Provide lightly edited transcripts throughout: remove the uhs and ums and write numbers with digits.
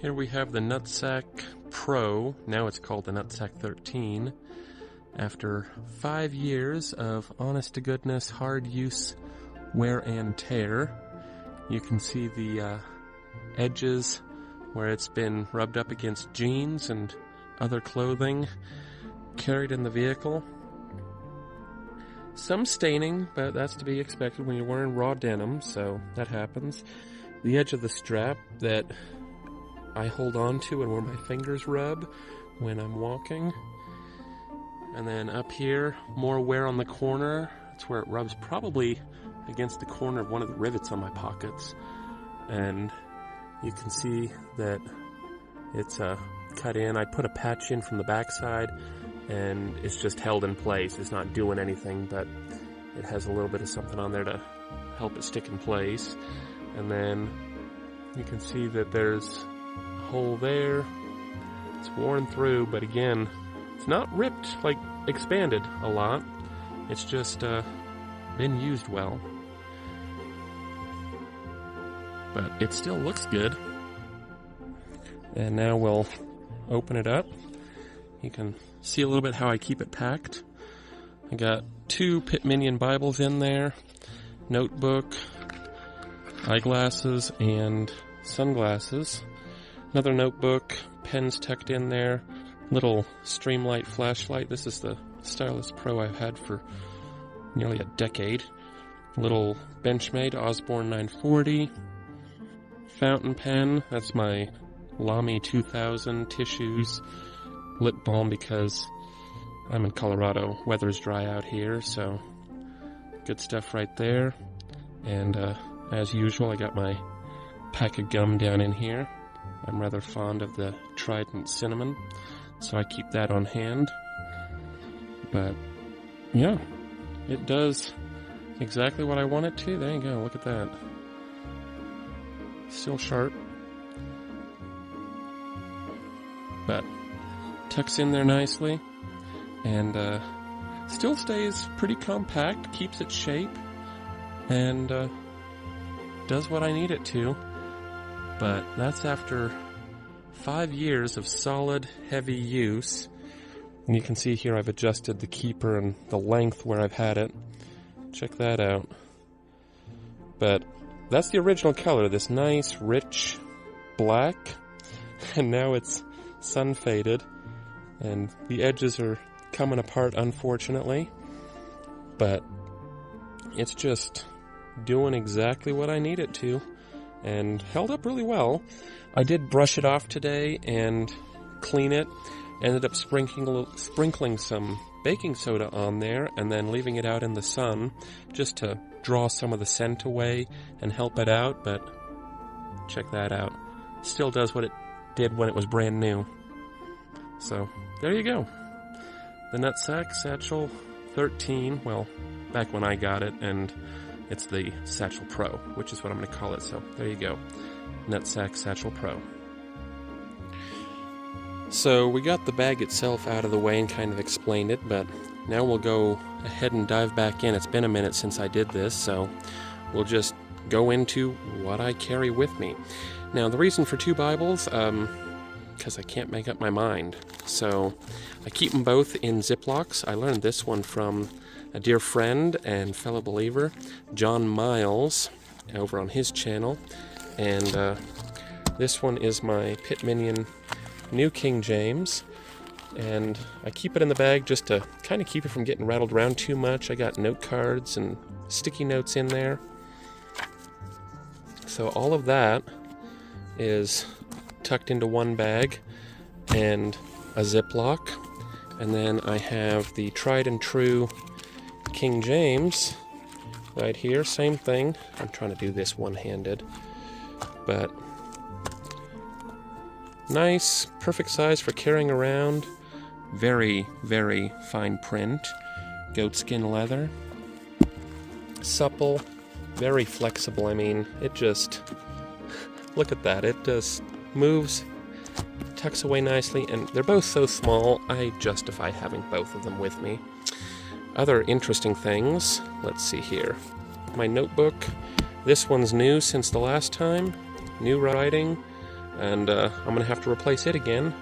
Here we have the NutSac Pro, now it's called the NutSac 13. After 5 years of honest-to-goodness, hard use, wear and tear, you can see the edges where it's been rubbed up against jeans and other clothing carried in the vehicle. Some staining, but that's to be expected when you're wearing raw denim, so that happens. The edge of the strap that I hold on to and where my fingers rub when I'm walking. And then up here, more wear on the corner. That's where it rubs, probably against the corner of one of the rivets on my pockets. And you can see that it's cut in. I put a patch in from the backside, and it's just held in place. It's not doing anything, but it has a little bit of something on there to help it stick in place. And then you can see that there's a hole there. It's worn through, but again, it's not ripped, like expanded a lot. It's just been used well. But it still looks good. And now we'll open it up. You can see a little bit how I keep it packed. I got 2 Pit Minion Bibles in there, notebook, eyeglasses, and sunglasses. Another notebook, pens tucked in there, little Streamlight flashlight. This is the Stylus Pro I've had for nearly a decade. Little Benchmade Osborne 940. Fountain pen, that's my Lamy 2000 tissues. Lip balm because I'm in Colorado. Weather's dry out here, so good stuff right there. And as usual, I got my pack of gum down in here. I'm rather fond of the Trident cinnamon, so I keep that on hand. But yeah, it does exactly what I want it to. There you go, look at that. Still sharp, but tucks in there nicely, and still stays pretty compact, keeps its shape, and does what I need it to. But that's after 5 years of solid, heavy use. And you can see here I've adjusted the keeper and the length where I've had it. Check that out. But that's the original color, this nice, rich black. And now it's sun faded. And the edges are coming apart, unfortunately. But it's just doing exactly what I need it to. And held up really well. I did brush it off today and clean it. Ended up sprinkling some baking soda on there and then leaving it out in the sun just to draw some of the scent away and help it out. But check that out. Still does what it did when it was brand new. So there you go. The NutSac Satchel 13. Well, back when I got it, and it's the Satchel Pro, which is what I'm going to call it. So there you go. NutSac Satchel Pro. So we got the bag itself out of the way and kind of explained it, but now we'll go ahead and dive back in. It's been a minute since I did this, so we'll just go into what I carry with me. Now, the reason for 2 Bibles, because I can't make up my mind. So I keep them both in Ziplocs. I learned this one from a dear friend and fellow believer, John Miles, over on his channel. And this one is my Pit Minion New King James, and I keep it in the bag just to kind of keep it from getting rattled around too much. I got note cards and sticky notes in there. So all of that is tucked into one bag and a Ziploc. And then I have the tried and true King James right here, same thing. I'm trying to do this one-handed, but nice, perfect size for carrying around. Very, very fine print. Goatskin leather. Supple. Very flexible. I mean, it just... look at that. It just moves, tucks away nicely, and they're both so small, I justify having both of them with me. Other interesting things. Let's see here. My notebook. This one's new since the last time. New writing. and I'm going to have to replace it again.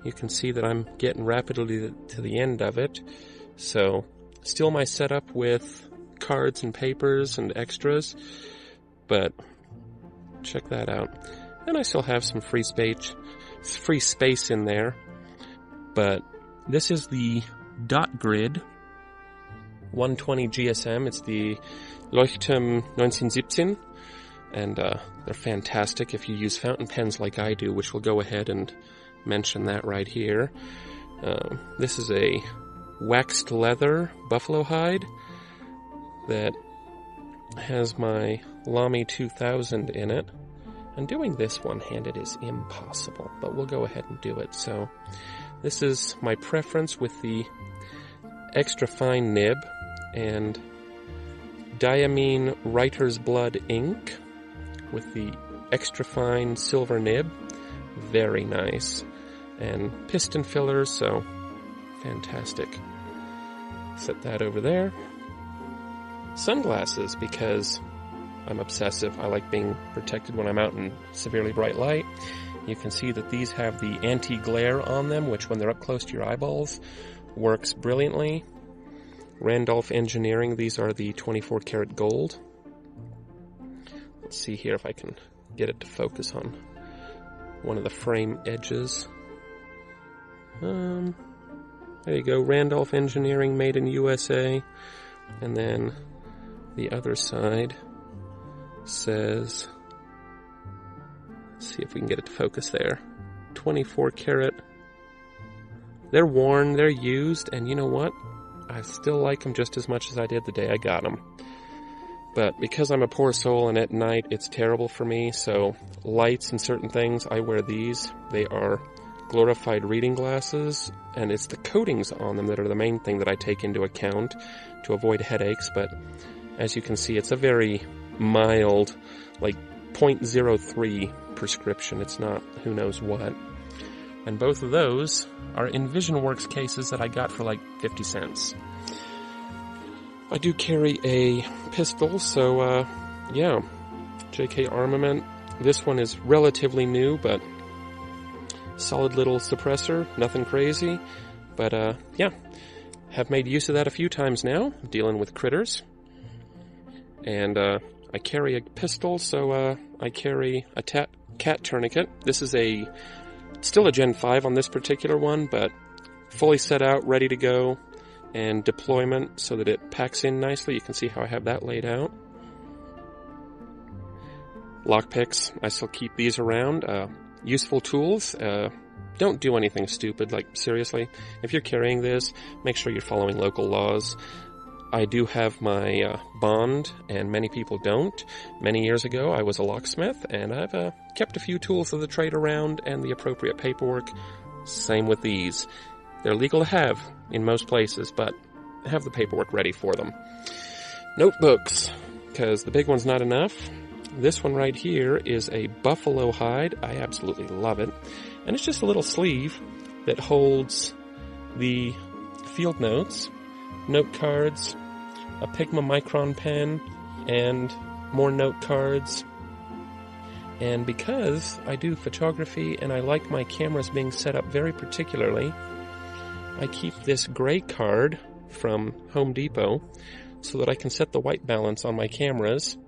You can see that I'm getting rapidly to the end of it. So, still my setup with cards and papers and extras, but check that out. And I still have some free space in there, but this is the Dot Grid 120 GSM. It's the Leuchtturm 1917, and they're fantastic if you use fountain pens like I do, which we'll go ahead and mention that right here. This is a waxed leather buffalo hide that has my Lamy 2000 in it. And doing this one-handed is impossible, but we'll go ahead and do it. So this is my preference with the extra fine nib and diamine writer's blood ink with the extra fine silver nib. Very nice. And piston fillers, so fantastic. Set that over there. Sunglasses, because I'm obsessive. I like being protected when I'm out in severely bright light. You can see that these have the anti-glare on them, which when they're up close to your eyeballs, works brilliantly. Randolph Engineering, these are the 24 karat gold. Let's see here if I can get it to focus on one of the frame edges. There you go, Randolph Engineering, made in USA. And then the other side says, let's see if we can get it to focus there, 24 karat. They're worn, they're used, and you know what? I still like them just as much as I did the day I got them. But because I'm a poor soul and at night it's terrible for me, so lights and certain things, I wear these. They are glorified reading glasses, and it's the coatings on them that are the main thing that I take into account to avoid headaches. But as you can see, it's a very mild, like 0.03 prescription. It's not who knows what. And both of those are in VisionWorks cases that I got for like 50 cents. I do carry a pistol, so yeah, JK Armament. This one is relatively new, but solid little suppressor, nothing crazy. But yeah, have made use of that a few times now, dealing with critters. And I carry a pistol, so I carry a cat tourniquet. This is still a Gen 5 on this particular one, but fully set out, ready to go, and deployment so that it packs in nicely. You can see how I have that laid out. Lockpicks, I still keep these around. Useful tools. Don't do anything stupid, like seriously. If you're carrying this, make sure you're following local laws. I do have my bond, and many people don't. Many years ago, I was a locksmith, and I've kept a few tools of the trade around and the appropriate paperwork. Same with these. They're legal to have in most places, but have the paperwork ready for them. Notebooks, because the big one's not enough. This one right here is a buffalo hide. I absolutely love it. And it's just a little sleeve that holds the field notes, note cards, a Pigma Micron pen, and more note cards. And because I do photography and I like my cameras being set up very particularly, I keep this gray card from Home Depot so that I can set the white balance on my cameras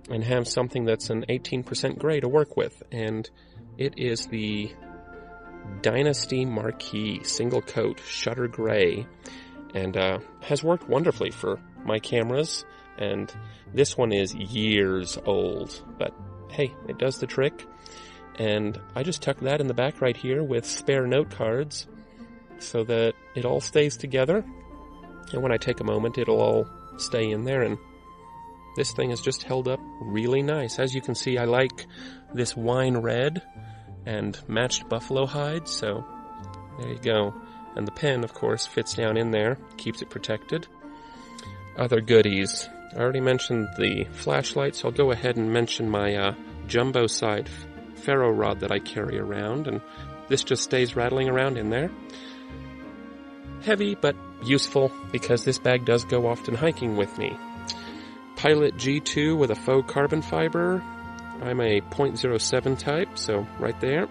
and have something that's an 18% gray to work with. And it is the Dynasty Marquee single coat shutter gray, and has worked wonderfully for my cameras. And this one is years old, but hey, it does the trick. And I just tuck that in the back right here with spare note cards so that it all stays together. And when I take a moment, it'll all stay in there. And this thing has just held up really nice. As you can see, I like this wine red and matched buffalo hide, so there you go. And the pen, of course, fits down in there, keeps it protected. Other goodies. I already mentioned the flashlight, so I'll go ahead and mention my jumbo side ferro rod that I carry around, and this just stays rattling around in there. Heavy, but useful, because this bag does go often hiking with me. Pilot G2 with a faux carbon fiber. I'm a .07 type, so right there.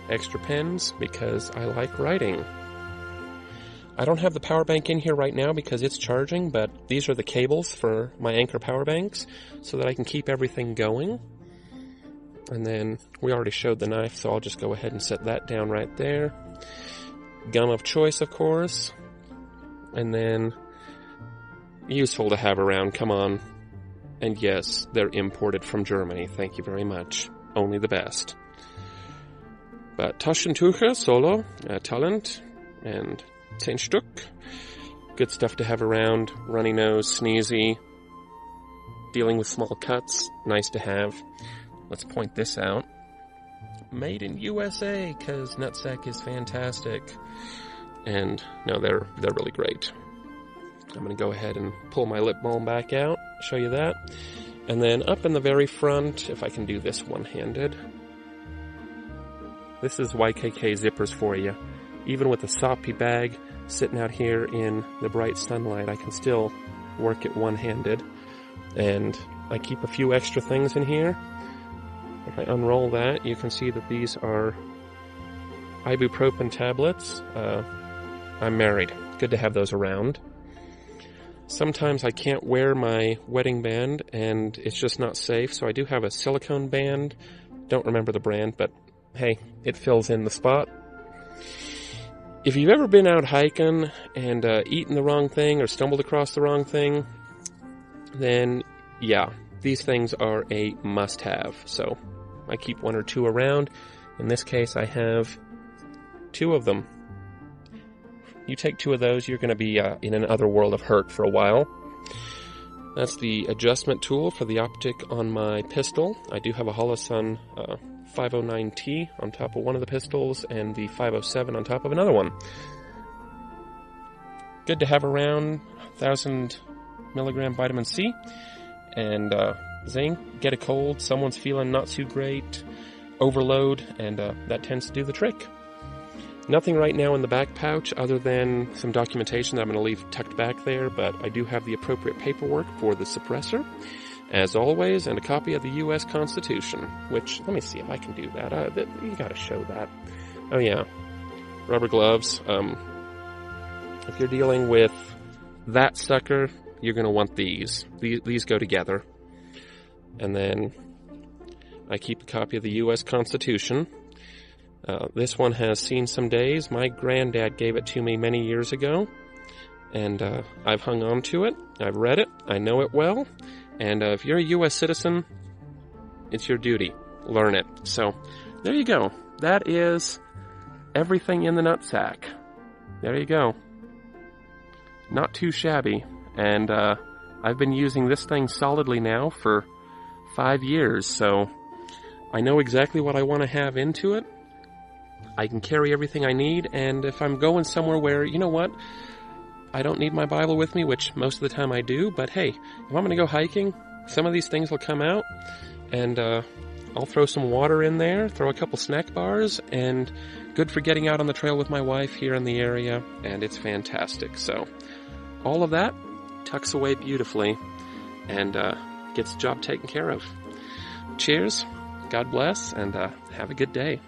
Extra pens because I like writing. I don't have the power bank in here right now because it's charging, but these are the cables for my Anker power banks so that I can keep everything going. And then we already showed the knife, so I'll just go ahead and set that down right there. Gum of choice, of course. And then useful to have around, come on. And yes, they're imported from Germany. Thank you very much. Only the best. But Taschentücher, solo, Talent, and 10 Stück. Good stuff to have around. Runny nose, sneezy. Dealing with small cuts, nice to have. Let's point this out. Made in USA, because NutSac is fantastic. And no, they're really great. I'm going to go ahead and pull my lip balm back out, show you that. And then up in the very front, if I can do this one-handed. This is YKK zippers for you. Even with a soppy bag sitting out here in the bright sunlight, I can still work it one-handed. And I keep a few extra things in here. If I unroll that, you can see that these are ibuprofen tablets. I'm married. Good to have those around. Sometimes I can't wear my wedding band, and it's just not safe, so I do have a silicone band. Don't remember the brand, but hey, it fills in the spot. If you've ever been out hiking and eaten the wrong thing or stumbled across the wrong thing, then yeah, these things are a must-have. So I keep one or two around. In this case, I have 2 of them. You take 2 of those, you're going to be in another world of hurt for a while. That's the adjustment tool for the optic on my pistol. I do have a Holosun 509T on top of one of the pistols and the 507 on top of another one. Good to have around. 1,000 milligram vitamin C and zinc. Get a cold, someone's feeling not too great, overload, and that tends to do the trick. Nothing right now in the back pouch other than some documentation that I'm going to leave tucked back there, but I do have the appropriate paperwork for the suppressor, as always, and a copy of the U.S. Constitution, which, let me see if I can do that. You got to show that. Oh yeah, rubber gloves. If you're dealing with that sucker, you're going to want these. These go together. And then I keep a copy of the U.S. Constitution. This one has seen some days. My granddad gave it to me many years ago, and I've hung on to it. I've read it. I know it well. And if you're a U.S. citizen, it's your duty. Learn it. So there you go. That is everything in the NutSac. There you go. Not too shabby. And I've been using this thing solidly now for 5 years, so I know exactly what I want to have into it. I can carry everything I need, and if I'm going somewhere where, you know what, I don't need my Bible with me, which most of the time I do, but hey, if I'm going to go hiking, some of these things will come out, and I'll throw some water in there, throw a couple snack bars, and good for getting out on the trail with my wife here in the area, and it's fantastic. So all of that tucks away beautifully and gets the job taken care of. Cheers, God bless, and have a good day.